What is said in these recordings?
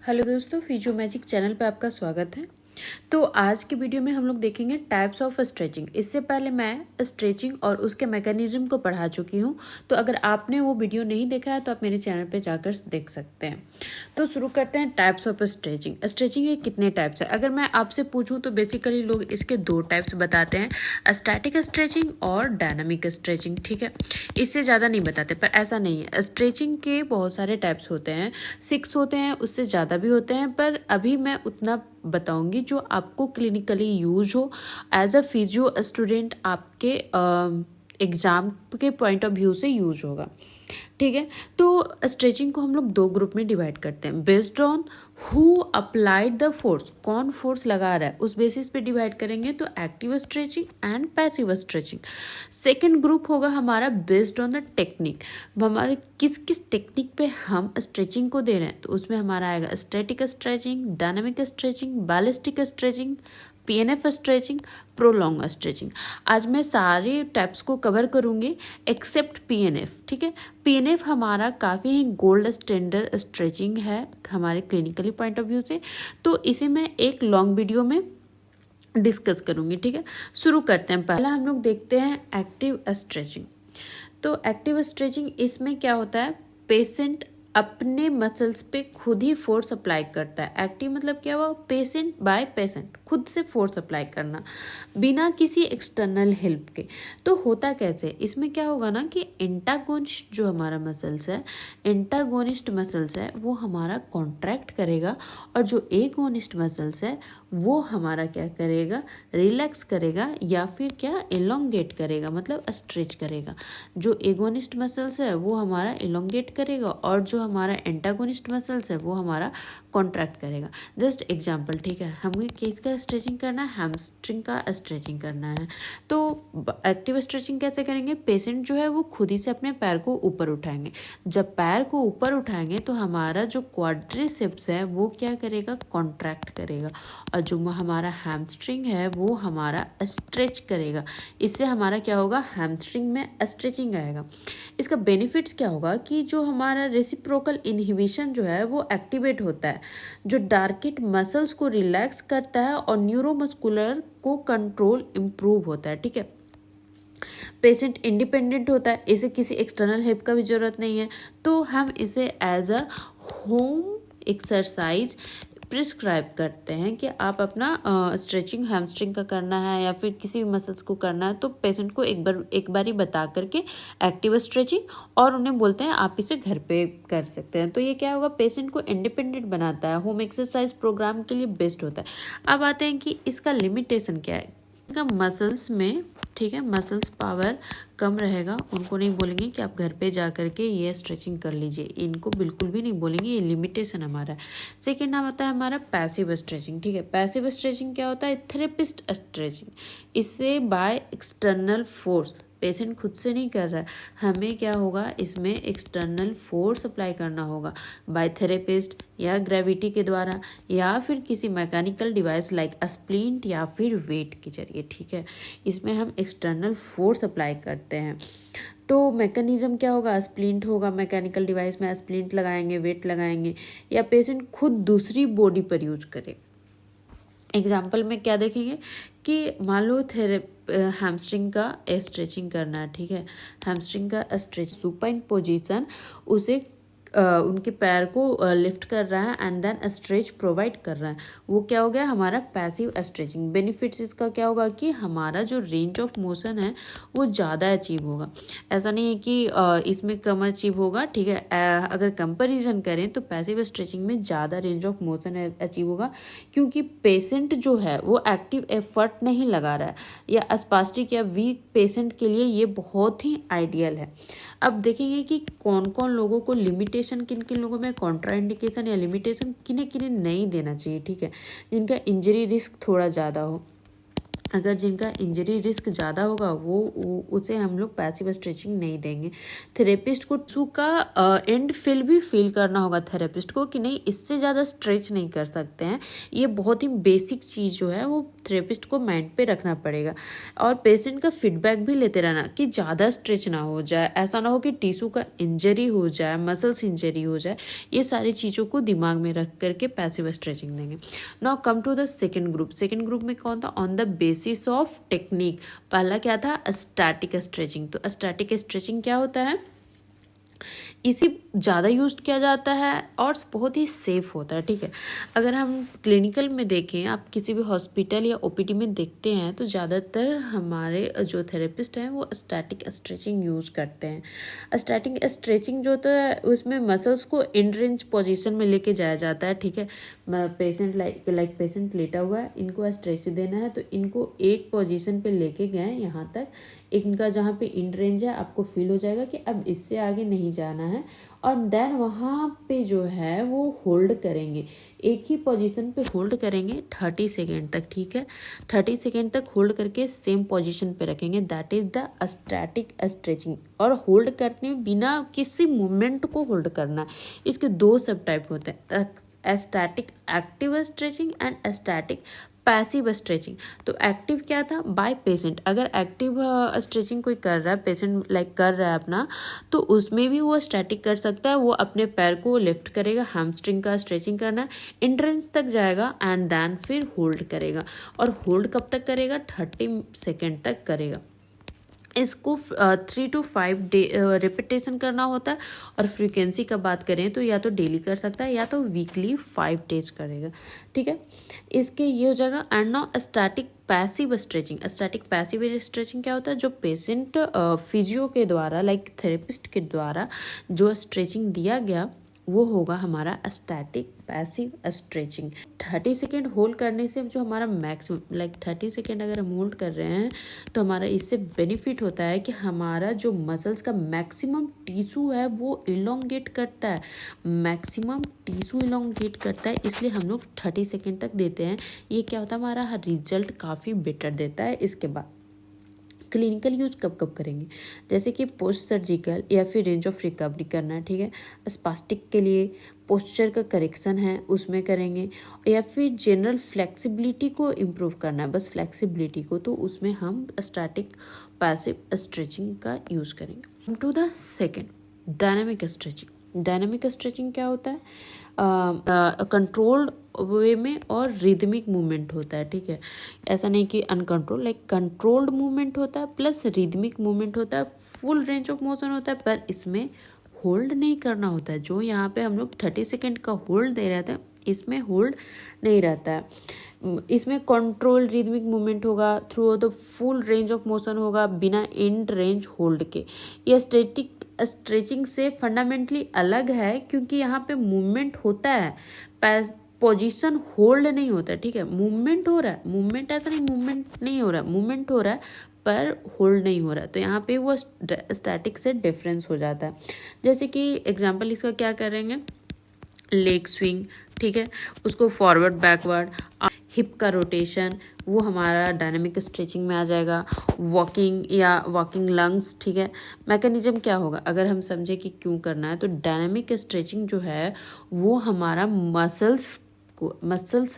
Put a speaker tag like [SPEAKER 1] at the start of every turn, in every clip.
[SPEAKER 1] Hello दोस्तों, physio magic channel पे आपका स्वागत है। तो आज की वीडियो में हम लोग देखेंगे टाइप्स ऑफ स्ट्रेचिंग। इससे पहले मैं स्ट्रेचिंग और उसके मैकेनिज्म को पढ़ा चुकी हूँ, तो अगर आपने वो वीडियो नहीं देखा है तो आप मेरे चैनल पे जाकर देख सकते हैं। तो शुरू करते हैं टाइप्स ऑफ स्ट्रेचिंग। स्ट्रेचिंग के कितने टाइप्स है? अगर मैं आपसे पूछूं तो बेसिकली लोग इसके दो टाइप्स बताते हैं, स्टैटिक स्ट्रेचिंग और डायनामिक स्ट्रेचिंग। ठीक है, इससे ज़्यादा नहीं बताते, पर ऐसा नहीं है। स्ट्रेचिंग के बहुत सारे टाइप्स होते हैं, 6 होते हैं, उससे ज़्यादा भी होते हैं, पर अभी मैं उतना बताऊंगी जो आपको क्लिनिकली यूज हो एज अ फिजियो स्टूडेंट, आपके एग्जाम के पॉइंट ऑफ व्यू से यूज होगा। ठीक है, तो स्ट्रेचिंग को हम लोग दो ग्रुप में डिवाइड करते हैं, based on who applied the force, कौन फोर्स लगा रहा है उस बेसिस पे डिवाइड करेंगे। तो active stretching and passive stretching. Second group होगा हमारा बेस्ड ऑन द टेक्निक, हमारे किस किस टेक्निक पे हम स्ट्रेचिंग को दे रहे हैं। तो उसमें हमारा आएगा static stretching, dynamic stretching, ballistic stretching, PNF stretching, prolong stretching. आज मैं सारे टाइप्स को कवर करूंगी एक्सेप्ट पीएनएफ। ठीक है, पीएनएफ हमारा काफ़ी ही गोल्ड स्टैंडर्ड स्ट्रेचिंग है हमारे क्लिनिकली पॉइंट ऑफ व्यू से, तो इसे मैं एक लॉन्ग वीडियो में डिस्कस करूंगी। ठीक है, शुरू करते हैं। पहला हम लोग देखते हैं एक्टिव स्ट्रेचिंग। तो एक्टिव स्ट्रेचिंग, इसमें क्या होता है, पेशेंट अपने मसल्स पे खुद ही फोर्स अप्लाई करता है। एक्टिव मतलब क्या हुआ, पेशेंट बाय पेशेंट, खुद से फोर्स अप्लाई करना बिना किसी एक्सटर्नल हेल्प के। तो होता कैसे, इसमें क्या होगा ना कि एंटागोनिस्ट जो हमारा मसल्स है, एंटागोनिस्ट मसल्स है वो हमारा कॉन्ट्रैक्ट करेगा, और जो एगोनिस्ट मसल्स है वो हमारा क्या करेगा, रिलैक्स करेगा या फिर क्या एलोंगेट करेगा, मतलब स्ट्रेच करेगा। जो एगोनिस्ट मसल्स है वो हमारा एलोंगेट करेगा, और जो हमारा एंटागोनिस्ट मसल्स है वो हमारा कॉन्ट्रैक्ट करेगा। जस्ट एग्जांपल, ठीक है, हमें किसका स्ट्रेचिंग करना है, हैमस्ट्रिंग का स्ट्रेचिंग करना है। तो एक्टिव स्ट्रेचिंग कैसे करेंगे, पेशेंट जो है वो खुद ही से अपने पैर को ऊपर उठाएंगे। जब पैर को ऊपर उठाएंगे तो हमारा जो क्वाड्रिसेप्स है वो क्या करेगा, कॉन्ट्रैक्ट करेगा, और जो हमारा हैमस्ट्रिंग है वो हमारा स्ट्रेच करेगा। इससे हमारा क्या होगा, हैमस्ट्रिंग में स्ट्रेचिंग आएगा। इसका बेनिफिट्स क्या होगा कि जो हमारा रेसिप्रोकल इनहिबिशन जो है वो एक्टिवेट होता है, जो डार्केट मसल्स को रिलैक्स करता है, और न्यूरोमस्कुलर को कंट्रोल इम्प्रूव होता है। ठीक है, पेशेंट इंडिपेंडेंट होता है, इसे किसी एक्सटर्नल हेल्प का भी जरूरत नहीं है। तो हम इसे as a home exercise prescribe करते हैं कि आप अपना स्ट्रेचिंग हैमस्ट्रिंग का करना है या फिर किसी भी मसल्स को करना है, तो पेशेंट को एक बार ही बता करके एक्टिव स्ट्रेचिंग, और उन्हें बोलते हैं आप इसे घर पे कर सकते हैं। तो ये क्या होगा, पेशेंट को इंडिपेंडेंट बनाता है, होम एक्सरसाइज प्रोग्राम के लिए बेस्ट होता है। अब आते हैं कि इसका लिमिटेशन क्या है। इनका मसल्स में, ठीक है, मसल्स पावर कम रहेगा, उनको नहीं बोलेंगे कि आप घर पे जा करके ये स्ट्रेचिंग कर लीजिए, इनको बिल्कुल भी नहीं बोलेंगे, ये लिमिटेशन हमारा है। सेकेंड नाम आता है हमारा पैसिव स्ट्रेचिंग। ठीक है, पैसिव स्ट्रेचिंग क्या होता है, थेरेपिस्ट स्ट्रेचिंग। इससे बाय एक्सटर्नल फोर्स, पेशेंट खुद से नहीं कर रहा है, हमें क्या होगा, इसमें एक्सटर्नल फोर्स अप्लाई करना होगा बाय थेरेपिस्ट, या ग्रेविटी के द्वारा, या फिर किसी मैकेनिकल डिवाइस लाइक स्प्लिंट या फिर वेट के जरिए। ठीक है, इसमें हम एक्सटर्नल फोर्स अप्लाई करते हैं। तो मैकेनिज्म क्या होगा, स्प्लिंट होगा, मैकेनिकल डिवाइस में स्प्लिंट लगाएंगे, वेट लगाएंगे, या पेशेंट खुद दूसरी बॉडी पर यूज करे। एग्जाम्पल में क्या देखेंगे कि मान लो हैमस्ट्रिंग का स्ट्रेचिंग करना है। ठीक है, हैमस्ट्रिंग का स्ट्रेच सुपाइन पोजीशन, उसे उनके पैर को लिफ्ट कर रहा है एंड देन स्ट्रेच प्रोवाइड कर रहा है, वो क्या हो गया हमारा पैसिव स्ट्रेचिंग। बेनिफिट्स इसका क्या होगा कि हमारा जो रेंज ऑफ मोशन है वो ज़्यादा अचीव होगा। ऐसा नहीं है कि इसमें कम अचीव होगा। ठीक है, अगर कंपैरिजन करें तो पैसिव स्ट्रेचिंग में ज़्यादा रेंज ऑफ मोशन अचीव होगा, क्योंकि पेशेंट जो है वो एक्टिव एफर्ट नहीं लगा रहा है, या स्पास्टिक या वीक पेशेंट के लिए ये बहुत ही आइडियल है। अब देखेंगे कि कौन कौन लोगों को लिमिटेशन, किन किन लोगों में कॉन्ट्राइंडिकेशन या लिमिटेशन किन्हें किन्हें नहीं देना चाहिए। ठीक है, जिनका इंजरी रिस्क थोड़ा ज़्यादा हो, अगर जिनका इंजरी रिस्क ज़्यादा होगा वो उसे हम लोग पैसिव स्ट्रेचिंग नहीं देंगे। थेरेपिस्ट को टू का एंड फील भी फील करना होगा थेरेपिस्ट को कि नहीं, इससे ज़्यादा स्ट्रेच नहीं कर सकते हैं, ये बहुत ही बेसिक चीज़ जो है वो थेरेपिस्ट को माइंड पे रखना पड़ेगा। और पेशेंट का फीडबैक भी लेते रहना कि ज़्यादा स्ट्रेच ना हो जाए, ऐसा ना हो कि टिश्यू का इंजरी हो जाए, मसल्स इंजरी हो जाए। ये सारी चीज़ों को दिमाग में रख करके पैसिव स्ट्रेचिंग देंगे। Now come to the second group. Second group में कौन था? On the basis of technique. पहला क्या था? Static stretching. तो स्टैटिक स्ट्रेचिंग क्या होता है? इसी ज़्यादा यूज किया जाता है और बहुत ही सेफ होता है, ठीक है। अगर हम क्लिनिकल में देखें, आप किसी भी हॉस्पिटल या ओपीडी में देखते हैं तो ज़्यादातर हमारे जो थेरेपिस्ट हैं वो स्टैटिक स्ट्रेचिंग यूज़ करते हैं। स्टैटिक स्ट्रेचिंग जो होता है उसमें मसल्स को इन रेंज पोजीशन में लेके जाया जाता है, ठीक है। पेशेंट लाइक पेशेंट लेटा हुआ है, इनको स्ट्रेच देना है तो इनको एक पोजीशन पे लेके गए यहाँ तक, इनका जहाँ पे इन रेंज है आपको फील हो जाएगा कि अब इससे आगे नहीं जाना है। और देन वहाँ पे जो है वो होल्ड करेंगे, एक ही पोजीशन पे होल्ड करेंगे 30 सेकेंड तक, ठीक है। 30 सेकेंड तक होल्ड करके सेम पोजीशन पे रखेंगे, that is the static stretching. और होल्ड करने बिना किसी मूवमेंट को होल्ड करना। इसके दो सब टाइप होते हैं, static active stretching and static passive stretching. तो एक्टिव क्या था? By patient. अगर एक्टिव स्ट्रेचिंग कोई कर रहा है, पेशेंट लाइक कर रहा है अपना, तो उसमें भी वो स्टैटिक कर सकता है। वो अपने पैर को लिफ्ट करेगा, हैमस्ट्रिंग का स्ट्रेचिंग करना, इंट्रेंस तक जाएगा एंड देन फिर होल्ड करेगा। और होल्ड कब तक करेगा? 30 सेकेंड तक करेगा। इसको 3 to 5 रिपीटेशन करना होता है। और फ्रीक्वेंसी का बात करें तो या तो डेली कर सकता है या तो वीकली 5 डेज करेगा, ठीक है। इसके ये हो जाएगा। And now static passive stretching. Static passive stretching क्या होता है? जो पेशेंट फिजियो के द्वारा लाइक थेरेपिस्ट के द्वारा जो स्ट्रेचिंग दिया गया वो होगा हमारा static passive stretching. 30 second hold करने से जो हमारा मैक्सिमम लाइक 30 सेकेंड अगर हम होल्ड कर रहे हैं तो हमारा इससे बेनिफिट होता है कि हमारा जो मसल्स का मैक्सिमम टिश्यू है वो इलोंगेट करता है, मैक्सिमम टिश्यू इलोंगेट करता है, इसलिए हम लोग 30 सेकेंड तक देते हैं। ये क्या होता है? हमारा रिजल्ट काफ़ी बेटर देता है। इसके बाद क्लिनिकल यूज कब कब करेंगे? जैसे कि पोस्ट सर्जिकल या फिर रेंज ऑफ रिकवरी करना है, ठीक है। स्पास्टिक के लिए पोस्चर का करेक्शन है उसमें करेंगे, या फिर जनरल फ्लेक्सिबिलिटी को इम्प्रूव करना है, बस फ्लेक्सिबिलिटी को, तो उसमें हम स्टैटिक पैसिव स्ट्रेचिंग का यूज़ करेंगे। To the second dynamic stretching. Dynamic stretching क्या होता है? कंट्रोल्ड वे में और रिदमिक मूवमेंट होता है, ठीक है। ऐसा नहीं कि अनकंट्रोल, लाइक कंट्रोल्ड मूवमेंट होता है प्लस रिदमिक मूवमेंट होता है, फुल रेंज ऑफ मोशन होता है, पर इसमें होल्ड नहीं करना होता है। जो यहाँ पे हम लोग 30 सेकेंड का होल्ड दे रहे थे, इसमें होल्ड नहीं रहता है। इसमें कंट्रोल रिदमिक मूवमेंट होगा, through the full range of motion होगा, बिना एंड रेंज होल्ड के। यह स्टैटिक स्ट्रेचिंग से फंडामेंटली अलग है क्योंकि यहाँ पे मूवमेंट होता है, पोजीशन होल्ड नहीं होता है, ठीक है। मूवमेंट हो रहा है, मूवमेंट ऐसा नहीं मूवमेंट नहीं हो रहा है, मूवमेंट हो रहा है पर होल्ड नहीं हो रहा है। तो यहाँ पे वो स्टैटिक से डिफरेंस हो जाता है। जैसे कि एग्जांपल इसका क्या करेंगे? लेग स्विंग, ठीक है, उसको फॉरवर्ड बैकवर्ड, हिप का रोटेशन, वो हमारा डायनामिक स्ट्रेचिंग में आ जाएगा। वॉकिंग या वॉकिंग लंग्स, ठीक है। मैकेनिज्म क्या होगा अगर हम समझे कि क्यों करना है? तो डायनामिक स्ट्रेचिंग जो है वो हमारा मसल्स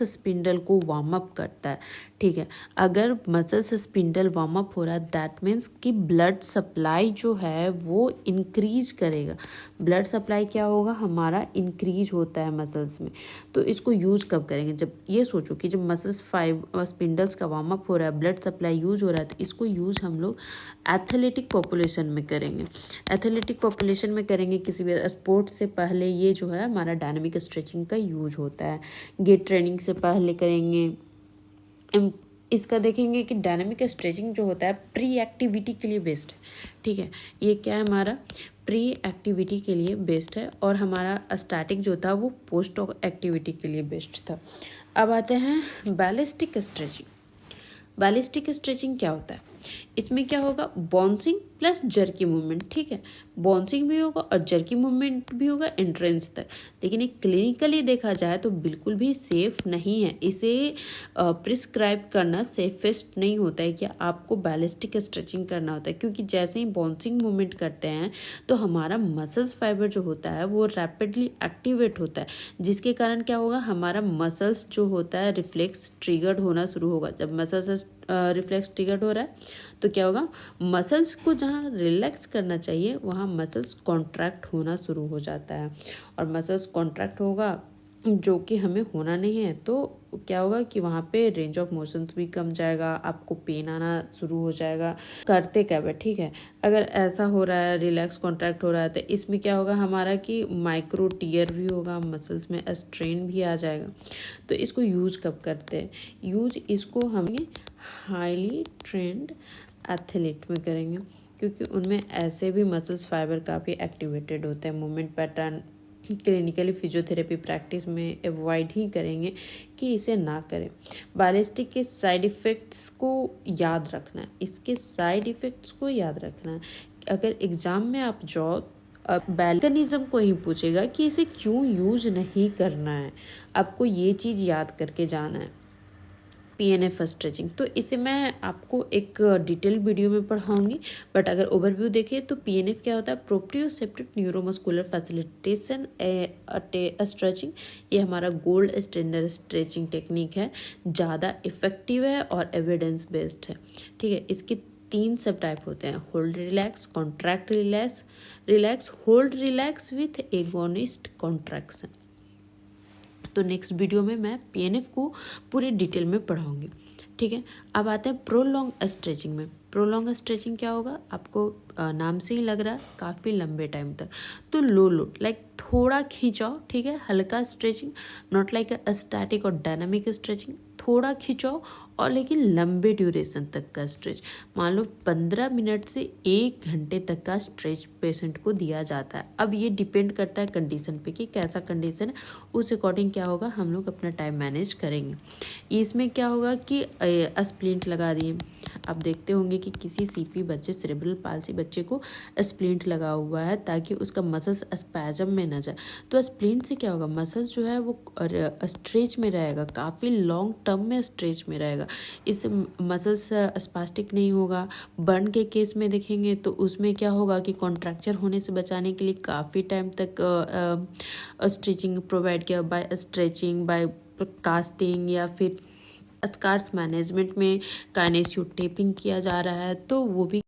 [SPEAKER 1] स्पिंडल को वार्म अप करता है, ठीक है। अगर मसल्स स्पिंडल वार्म अप हो रहा है दैट मीन्स कि ब्लड सप्लाई जो है वो इंक्रीज करेगा। ब्लड सप्लाई क्या होगा? हमारा इंक्रीज होता है मसल्स में। तो इसको यूज कब करेंगे? जब ये सोचो कि जब मसल्स स्पिंडल्स का वार्म अप हो रहा है, ब्लड सप्लाई यूज हो रहा है, तो इसको यूज हम लोग एथलेटिक पॉपुलेशन में करेंगे। एथलेटिक पॉपुलेशन में करेंगे, किसी भी स्पोर्ट से पहले ये जो है हमारा डायनामिक स्ट्रेचिंग का यूज होता है। गेट ट्रेनिंग से पहले करेंगे। इसका देखेंगे कि डायनामिक स्ट्रेचिंग जो होता है प्री एक्टिविटी के लिए बेस्ट है, ठीक है। ये क्या है? हमारा प्री एक्टिविटी के लिए बेस्ट है और हमारा स्टैटिक जो था वो पोस्ट एक्टिविटी के लिए बेस्ट था। अब आते हैं बैलिस्टिक स्ट्रेचिंग। बैलिस्टिक स्ट्रेचिंग क्या होता है? इसमें क्या होगा? बाउंसिंग प्लस जर्की मूवमेंट, ठीक है। बाउंसिंग भी होगा और जर्की मूवमेंट भी होगा एंट्रेंस तक। लेकिन ये क्लिनिकली देखा जाए तो बिल्कुल भी सेफ नहीं है। इसे प्रिस्क्राइब करना सेफेस्ट नहीं होता है कि आपको बैलिस्टिक स्ट्रेचिंग करना होता है, क्योंकि जैसे ही बाउंसिंग मूवमेंट करते हैं तो हमारा मसल्स फाइबर जो होता है वो रैपिडली एक्टिवेट होता है, जिसके कारण क्या होगा, हमारा मसल्स जो होता है रिफ्लेक्स ट्रिगर्ड होना शुरू होगा। जब मसल्स रिफ्लेक्स ट्रिगर्ड हो रहा है तो क्या होगा, मसल्स को जहाँ रिलैक्स करना चाहिए वहाँ मसल्स कॉन्ट्रैक्ट होना शुरू हो जाता है, और मसल्स कॉन्ट्रैक्ट होगा जो कि हमें होना नहीं है, तो क्या होगा कि वहाँ पे रेंज ऑफ मोशंस भी कम जाएगा, आपको पेन आना शुरू हो जाएगा। करते क्या है, ठीक है, अगर ऐसा हो रहा है, रिलैक्स कॉन्ट्रैक्ट हो रहा है, तो इसमें क्या होगा हमारा कि माइक्रो टीयर भी होगा, मसल्स में स्ट्रेन भी आ जाएगा। तो इसको यूज कब करते हैं, यूज इसको हम हाईली ट्रेंड एथलीट में करेंगे, क्योंकि उनमें ऐसे भी मसल्स फाइबर काफ़ी एक्टिवेटेड होते हैं। Movement pattern clinically physiotherapy practice में अवॉइड ही करेंगे कि इसे ना करें। बैलिस्टिक के साइड इफ़ेक्ट्स को याद रखना है, इसके साइड इफ़ेक्ट्स को याद रखना है। अगर एग्ज़ाम में आप जाओ, मैकेनिज्म को ही पूछेगा कि इसे क्यों यूज नहीं करना है, आपको ये चीज़ याद करके जाना है। PNF स्ट्रेचिंग, तो इसे मैं आपको एक डिटेल वीडियो में पढ़ाऊंगी, बट अगर ओवरव्यू देखें तो PNF क्या होता है, प्रोप्रियोसेप्टिव न्यूरोमस्कुलर फैसिलिटेशन स्ट्रेचिंग। ये हमारा गोल्ड स्टैंडर्ड स्ट्रेचिंग टेक्निक है, ज़्यादा इफेक्टिव है और एविडेंस बेस्ड है। ठीक है, इसके 3 सब टाइप होते हैं, hold relax, contract relax, hold relax with agonist contraction. तो नेक्स्ट वीडियो में मैं PNF को पूरी डिटेल में पढ़ाऊंगी। ठीक है, अब आते हैं प्रोलॉन्ग स्ट्रेचिंग में। प्रोलॉन्ग स्ट्रेचिंग क्या होगा, आपको नाम से ही लग रहा है काफ़ी लंबे टाइम तक, तो लो लोड, लाइक थोड़ा खींचाओ, ठीक है, हल्का stretching, not like a static और डायनामिक स्ट्रेचिंग, थोड़ा खींचाओ और लेकिन लंबे ड्यूरेशन तक का स्ट्रेच। मान लो 15 मिनट से 1 घंटे तक का स्ट्रेच पेशेंट को दिया जाता है। अब ये डिपेंड करता है कंडीशन पे कि कैसा कंडीशन है, उस अकॉर्डिंग क्या होगा हम लोग अपना टाइम मैनेज करेंगे। इसमें क्या होगा कि स्प्लिंट लगा दिए, आप देखते होंगे कि किसी CP बच्चे, सेरेब्रल पाल्सी बच्चे को स्प्लिंट लगा हुआ है ताकि उसका मसल्स स्पैजम में ना जाए। तो स्प्लिंट से क्या होगा, मसल्स जो है वो स्ट्रेच में रहेगा, काफ़ी लॉन्ग टर्म में स्ट्रेच में रहेगा, इससे मसल्स स्पास्टिक नहीं होगा। बर्न के केस में देखेंगे तो उसमें क्या होगा कि कॉन्ट्रैक्चर होने से बचाने के लिए काफ़ी टाइम तक स्ट्रेचिंग प्रोवाइड किया, बाय स्ट्रेचिंग, बाय कास्टिंग, या फिर स्कार्स मैनेजमेंट में काइनेसियो टेपिंग किया जा रहा है, तो वो भी